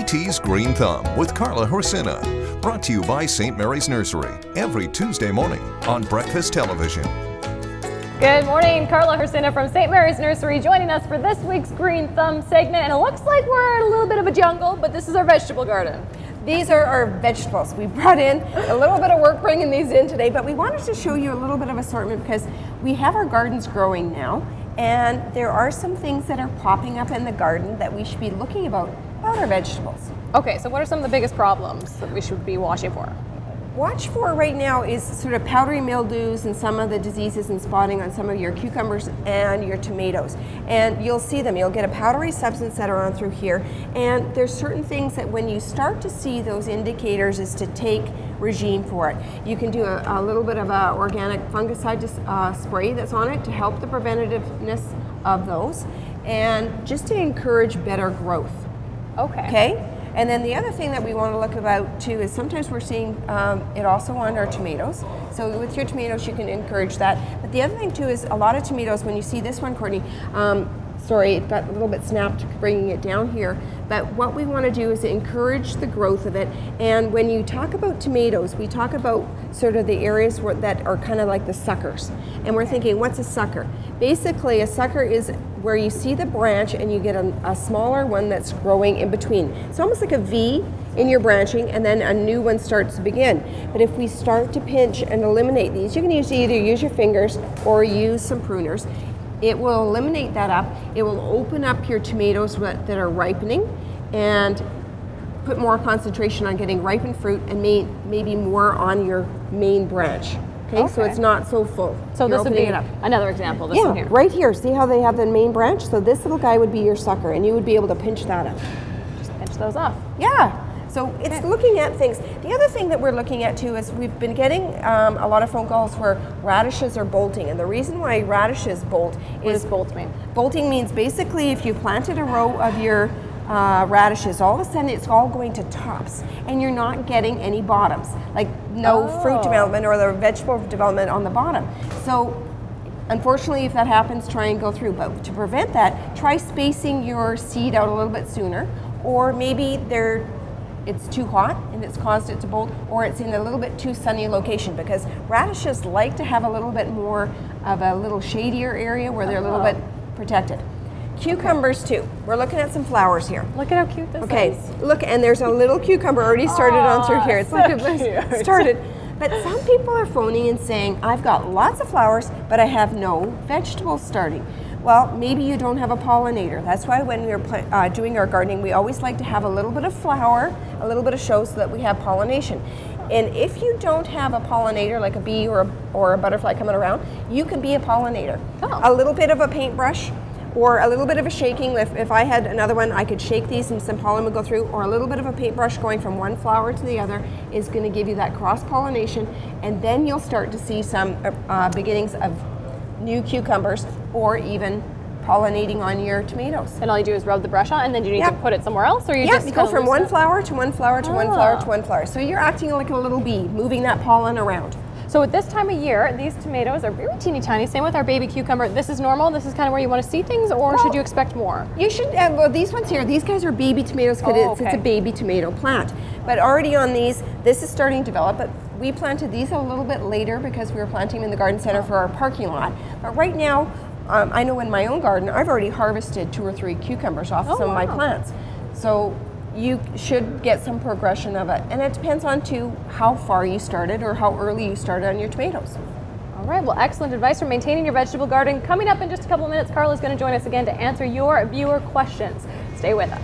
CT's Green Thumb with Carla Horsina. Brought to you by St. Mary's Nursery every Tuesday morning on Breakfast Television. Good morning, Carla Horsina from St. Mary's Nursery joining us for this week's Green Thumb segment. And it looks like we're in a little bit of a jungle, but this is our vegetable garden. These are our vegetables. We brought in a little bit of work bringing these in today, but we wanted to show you a little bit of assortment because we have our gardens growing now, and there are some things that are popping up in the garden that we should be looking about our vegetables. Okay, so what are some of the biggest problems that we should be watching for? Watch for right now is sort of powdery mildews and some of the diseases and spotting on some of your cucumbers and your tomatoes. And you'll see them. You'll get a powdery substance that are on through here. And there's certain things that when you start to see those indicators is to take regime for it. You can do a little bit of a organic fungicide spray that's on it to help the preventativeness of those and just to encourage better growth. Okay? And then the other thing that we want to look about too is sometimes we're seeing it also on our tomatoes. So with your tomatoes you can encourage that. But the other thing too is a lot of tomatoes, when you see this one, Courtney, sorry, it got a little bit snapped bringing it down here. But what we want to do is encourage the growth of it. And when you talk about tomatoes, we talk about sort of the areas that are kind of like the suckers. And we're thinking, what's a sucker? Basically, a sucker is where you see the branch and you get a smaller one that's growing in between. It's almost like a V in your branching, and then a new one starts to begin. But if we start to pinch and eliminate these, you can either use your fingers or use some pruners. It will eliminate that up. It will open up your tomatoes that are ripening and put more concentration on getting ripened fruit and maybe more on your main branch. Okay, so it's not so full. So this would be another example, this one here. Right here. See how they have the main branch? So this little guy would be your sucker, and you would be able to pinch that up. Just pinch those off. Yeah. So it's looking at things. The other thing that we're looking at too is we've been getting a lot of phone calls where radishes are bolting, and the reason why radishes bolt is... What does bolt mean? Bolting means basically if you planted a row of your radishes, all of a sudden it's all going to tops and you're not getting any bottoms, like no fruit development or the vegetable development on the bottom. So unfortunately, if that happens, try and go through. But to prevent that, try spacing your seed out a little bit sooner, or maybe it's too hot and it's caused it to bolt, or it's in a little bit too sunny location, because radishes like to have a little bit more of a little shadier area where they're a little bit protected. Cucumbers too. We're looking at some flowers here. Look at how cute this is. Okay, look, and there's a little cucumber already started on through here. It's like it started. But some people are phoning and saying, I've got lots of flowers, but I have no vegetables starting. Well, maybe you don't have a pollinator. That's why when we're doing our gardening, we always like to have a little bit of flower, a little bit of show so that we have pollination. And if you don't have a pollinator, like a bee or a butterfly coming around, you can be a pollinator. A little bit of a paintbrush, or a little bit of a shaking. If I had another one, I could shake these and some pollen would go through, or a little bit of a paintbrush going from one flower to the other is going to give you that cross-pollination, and then you'll start to see some beginnings of new cucumbers or even pollinating on your tomatoes. And all you do is rub the brush on, and then do you need to put it somewhere else, or you just go from one flower to one flower to one flower to one flower. So you're acting like a little bee, moving that pollen around. So at this time of year, these tomatoes are very teeny tiny. Same with our baby cucumber. This is normal? This is kind of where you want to see things, or should you expect more? You should, well, these ones here, these guys are baby tomatoes because it's a baby tomato plant. But already on these, this is starting to develop, but we planted these a little bit later because we were planting them in the garden center for our parking lot. But right now, I know in my own garden, I've already harvested 2 or 3 cucumbers off some of my plants. So you should get some progression of it. And it depends on too how far you started or how early you started on your tomatoes. All right, well, excellent advice for maintaining your vegetable garden. Coming up in just a couple of minutes, Carla's going to join us again to answer your viewer questions. Stay with us.